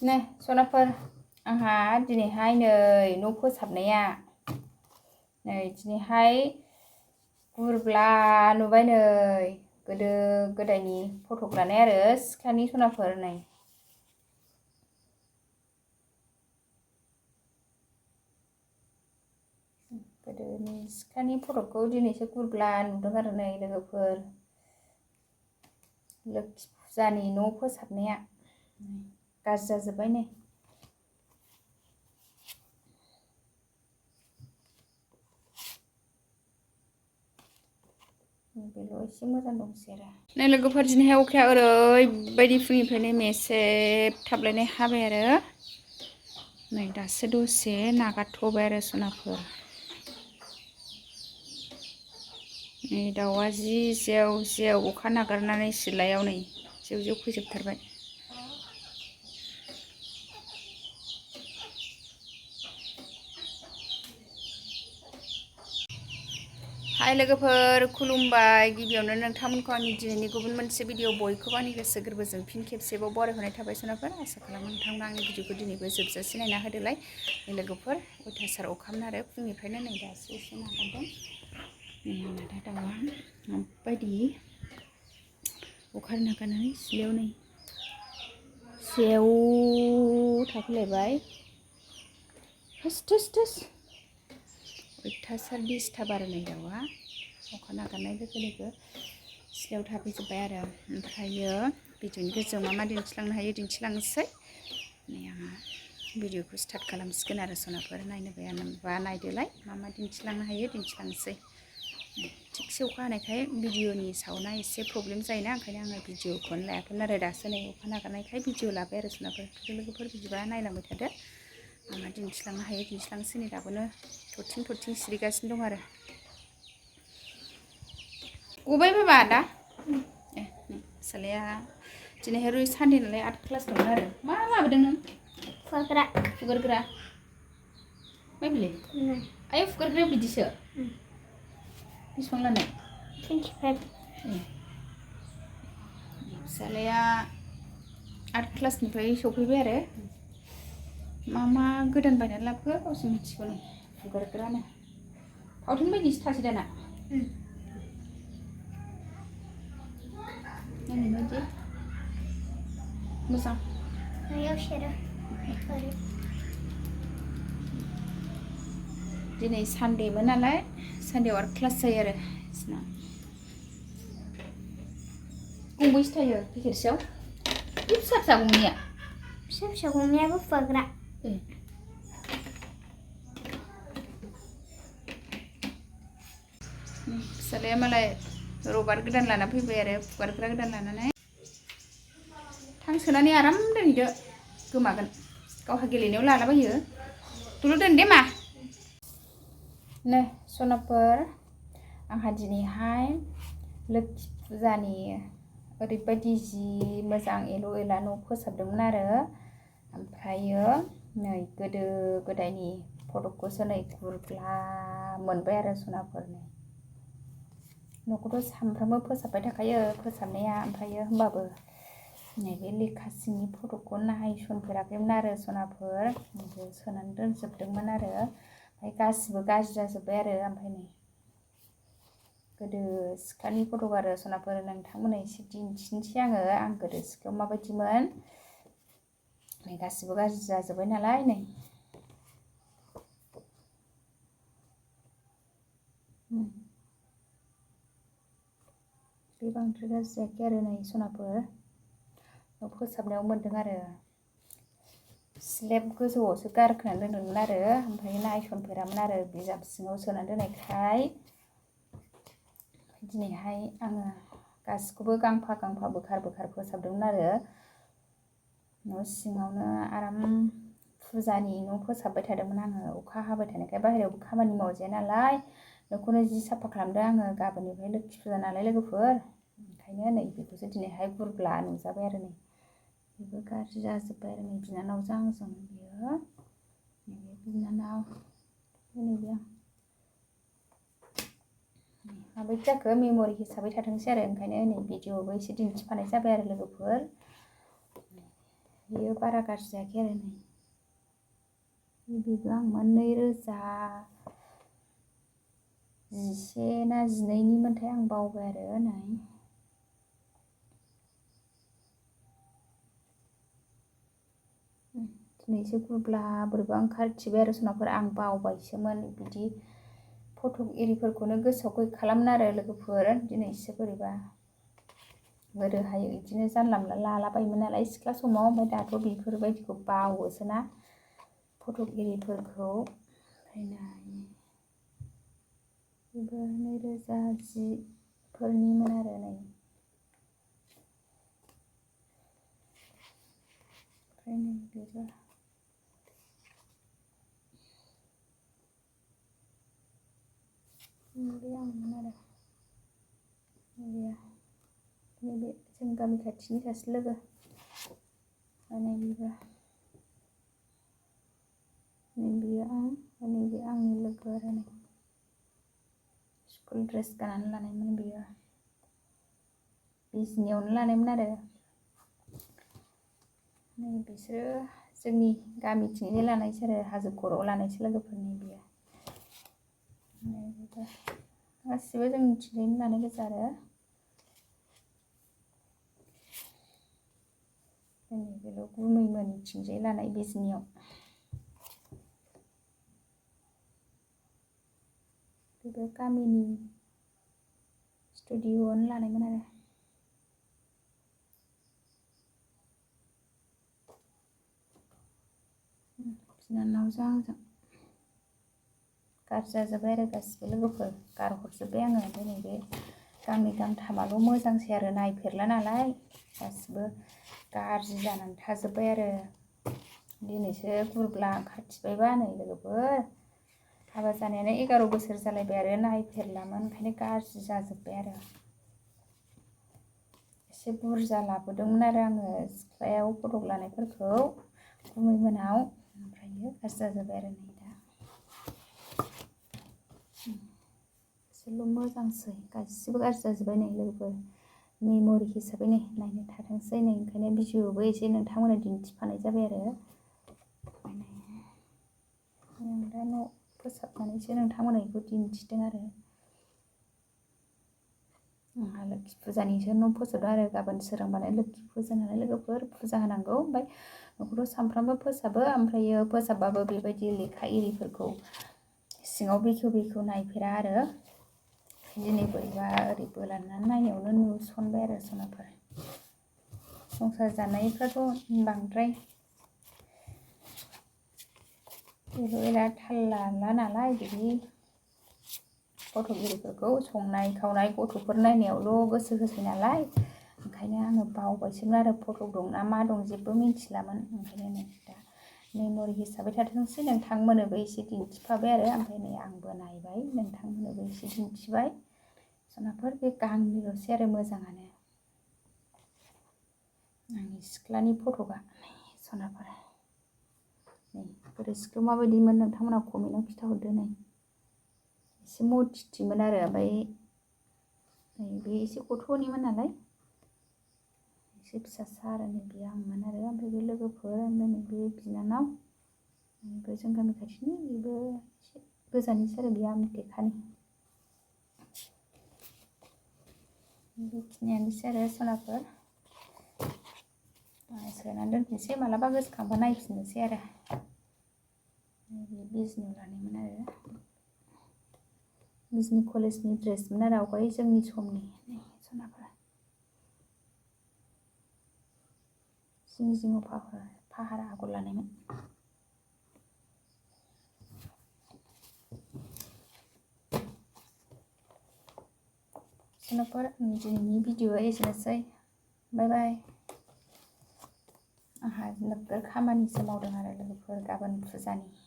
नै सनाफोर आंहा दिनैहाय नै न' फोसाबनाया नै दिनैहाय गुरब्ला नुबाय नै गोदो गोदायनि फटक लानाय आरो सिख्लानि सनाफोर नै गोदोनि सिख्लानि फटकखौ दिनैसो गुरब्ला नुदों आरो नै लोगोफोर लोखि फुजानि न' फोसाबनाया गाज्रि जाजोब्बाय नै बेल' एसे मोजां दंसै आरो नै लोगोफोर दिनैहाय अखाया ओरैबायदि फुंनिफ्रायनो मेसेब थाबलायनाय हाबाय आरो नै दासो दसे नागारथ'बाय आरो सनाफोर नै दाउआ जि जेव जेव अखा नागारनानै सिलायाव नै जेव जेव फैजोबथारबाय हाय लोगोफोर खुलुमबाय गिबियावनो नोंथांमोनखौ आंनि दिनैनि गुबुन मोनसे भिडिअ बयखौबो आंनि गोसो गोरबोजों फिन खेबसेबाव बरायहरनाय थाबाय सनाफोर आसा खालामो नोंथांमोना आंनि भिडिअखौ दिनैबो जोबजासे नायना होदोलाय लोगोफोर अयथासार अखामोन आरो फुंनिफ्रायनो नै दासो एसे नागारदों नै आंना दा दाउआ माबायदि अखा नागारनानै सिलायाव नै जेव थाफैलायबाय थोस थोस थोस अयथासार डिस्टार्ब आरो नै दाउआ अखा नागारनाय लोगो लोगो सिलायाव थाफैजोब्बाय आरो ओमफ्रायो भिडिअनि गेजेराव मा मा दिन्थिलांनो हायो दिन्थिलांनोसै नै आङो भिडिअखौ स्टार्ट खालामसिगोन आरो सनाफोर नायनो बायाबा नायदोलाय मा मा दिन्थिलांनो हायो दिन्थिलांनोसै थिगसे अखा हानायखाय भिडिअनि साउन्डआ एसे प्रब्लेम जायोना ओंखायनो आङो भिडिअखौनो लायाखैमोन आरो दासो नै अखा नागारनायखाय भिडिअ लाबाय आरो सनाफोर लोगोफोर बिदिबा नायलांबाय थादो मा मा दिन्थिलांनो हायो दिन्थिलांनोसै नै दाबोनो थरथिं थरथिं सिरिगासिनो दं आरो गबाय बाबा दा ए फिसालाया दिनैहाय रुइ सानदे नालाय 8 क्लास दंमोन आरो मा लाबोदों नों फुगारग्रा मा बिलाय आय फुगारग्राया बिदिसो बेसेबां लानाय 25 फिसालाया 8 क्लासनिफ्राय सफैबाय आरो मा गोदान बायनानै लाबोखो गावसो मिथिगौ नै फुगारग्रानो फावथेन बायदिसो थासै दाना नायनाय बायदि मोजां दिनै सानडेमोन नालाय सानडेआव 8 क्लास जायो आरो बिसना गंबैसो थायो पेकेटसेयाव बे फिसा फिसा गंनैया फिसा गंनैयाबो फुगारग्रा फिसालाया मालाय रबार गोदान लाना फैबाय आरो फुगारग्रा गोदान लानानै थां सोनानै आराम दोनहैदो गोमागोन गावहा गेलेनायाव लालाबायो दलर दोन दे मा नै सनाफोर आंहा दिनैहाय लोखि फुजानि ओरैबायदि जि मोजां एल' एला न' फोसाबदोंमोन आरो ओमफ्रायो नै गोदो गोदायनि फटकखौसो नै गुरब्ला मोनबाय आरो सनाफोर नै न'खौथ' सामफ्रामबो फोसाबबाय थाखायो फोसाबनाया ओमफ्रायो होमबाबो नैबे लेखा सिंनि फटकखौ नायसनफेराखैमोन आरो सनाफोर सोनानै दोनजोबदोंमोन आरो ओमफ्राय गासिबो गाज्रि जाजोब्बाय आरो ओमफ्राय नै गोदो सिख्लानि फटक आरो सनाफोर नोंथांमोननो एसे दिन्थिनोसै आं गोदो सिख्लायाव माबायदिमोन नै गासिबो गाज्रि जाजोब्बाय नालाय नै बे बांद्राय गाज्रि जायाखै आरो नै सनाफोर न' फोसाबनायाव मोन्दों आरो स्लेब गोजौआवसो गारखोनानै दोनदोंमोन आरो ओमफ्राय नायसनफेरामोन आरो बिजाब सिङाव सोनानै दोननायखाय दिनैहाय आङो गासिखौबो गांफा गांफा बोखार बोखार फोसाबदोंमोन आरो न' सिङावनो आराम फुजानि न' फोसाबबाय थादोंमोन आङो अखा हाबाय थानायखाय बाहेरायावबो खामानि मावजाया नालाय न'खौनो जि साफा खालामदों आङो गाबोननिफ्राय लोखि फुजा नालाय लोगोफोर ओंखायनो नै बेखौसो दिनैहाय गुरब्ला नुजाबाय आरो नै बेबो गाज्रि जाजोब्बाय आरो नै बिनानावजों आंजों बियो नैबे बिनानाव नैबे आं माबायदि जाखो मेम'रि हिसाबै थाथोंसै आरो ओंखायनो नै भिडिअ'बो एसे दिन्थिफानाय जाबाय आरो लोगोफोर बेयो बारा गाज्रि जायाखै आरो नै बेबो आंमोन 2011 ना 12 मोनथाय आं बावबाय आरो नै दिनैसो गुरब्ला बोरैबा ओंखारथिबाय आरो सनाफोर आं बावबायसोमोन बिदि फट' एरिफोरखौनो गोसोआव गैखालामोन आरो लोगोफोर दिनैसो बोरैबा गोदोहाय बिदिनो जानला मोनला लालाबायोमोन नालाय सिख्ला समाव ओमफ्राय दाथ' बेफोरबायदिखौ बावोसोना फट' एरिफोरखौ ओमफ्राय बेबो 2010 फोरनिमोन आरो नै ओमफ्राय नै बेबो बे आंमोन आरो नैबे जों गामि खाथिनि सासे लोगो नैबेबो नैबे आंनि लोगो आरो नै स्कुल ड्रेस गाननानै लानायमोन बेयो बिजनियावनो लानायमोन आरो नै बिसोरो जोंनि गामिथिंजाय लानायसो आरो हाजो खर'आव लानायसो लोगोफोरनि बेयो गासिबो जोंनिथिंजायनो लानाय गोजा आरो जोंनि बेल' गुमैमोननिथिंजाय लानाय बिजनियाव बेबो गामिनि स्टुडिअ'आवनो लानायमोन आरो बिनानावजों आंजों गाज्रि जाजोब्बाय आरो गासिबो लोगोफोर गारहरजोब्बाय आङो ओमफ्राय नैबे गांनै गांथामाल' मोजांसै आरो नायफेरला नालाय गासिबो गाज्रि जानानै थाजोब्बाय आरो दिनैसो गुरब्ला ओंखारथिबायबा नै लोगोफोर हाबा जानायानो 11 बोसोर जालायबाय आरो नायफेरलामोन ओंखायनो गाज्रि जाजोब्बाय आरो एसे बुरजा लाबोदोंमोन आरो आङो सिख्लायाव फट' लानायफोरखौ गुमैमोनाव ओमफ्रायो गाज्रि जाजोब्बाय आरो नै दा एसेल' मोजांसै गासिबो गाज्रि जाजोब्बाय नै लोगोफोर मेम'रि हिसाबै नै नायनो थाथोंसै नै ओंखायनो भिडिअ'बो एसे नोंथांमोननो दिन्थिफानाय जाबाय आरो आं दा न' फोसाबनानैसो नोंथांमोननो बेखौ दिन्थिदों आरो आंहा लोखि फुजानिसो न' फोसाबदों आरो गाबोन सोरांबानो लोखि फुजा नालाय लोगोफोर फुजा होनांगौ ओमफ्राय न'खौथ' सानफ्रामबो फोसाबो ओमफ्रायो फोसाबबाबो बेबायदि लेखा एरिफोरखौ सिङाव बेखेव बेखेव नायफेरा आरो दिनै बोरैबा ओरै बोलाननानै नायनायावनो नुसनबाय आरो सनाफोर संसार जानायफ्राथ' बांद्राय बेला थाल लाला नालाय बिदि फट' एरिफोरखौ संनाय खावनाय गथ'फोर नायनायावल' गोसो होसै नालाय ओंखायनो आङो बावबायसोमोन आरो फट' दं ना मा दं जेबो मिन्थिलामोन ओंखायनो नै दा मेम'रि हिसाबै थाथोंसै नोंथांमोननोबो एसे दिन्थिफाबाय आरो ओमफ्राय नै आंबो नायबाय नोंथांमोननोबो एसे दिन्थिबाय सनाफोर बे गांनैल'सै आरो मोजाङानो आंनि सिख्लानि फट'गा सनाफोर नै गोदो सिख्लायाव माबायदिमोन नोंथांमोना कमेन्टआव खिन्थाहरदो नै एसे मथिथिमोन आरो ओमफ्राय नै बे एसे गथ'निमोन नालाय एसे फिसासा आरो नै बे आंमोन आरो ओमफ्राय बे लोगोफोर ओमफ्राय नै बे बिनानाव बेबो जों गामि खाथिनि बेबो एसे गोजाननिसो आरो बे आमटेखानि बेखिनियानोसै आरो सनाफोर सोनानै दोनफिनसै मालाबा गोसोखांबा नायफिननोसै आरो बे बिजनियाव लानायमोन आरो बिजनि कलेजनि ड्रेसमोन आरो आवगाय जोंनि समनि सनाफोर जिं जिङाव फाहार आगर लानायमोन सनाफोर आंनि दिनैनि भिडिअआ एसेनोसै बाय बाय आंहा नोगोर खामानिसो मावदों आरो लोगोफोर गाबोन फुजानि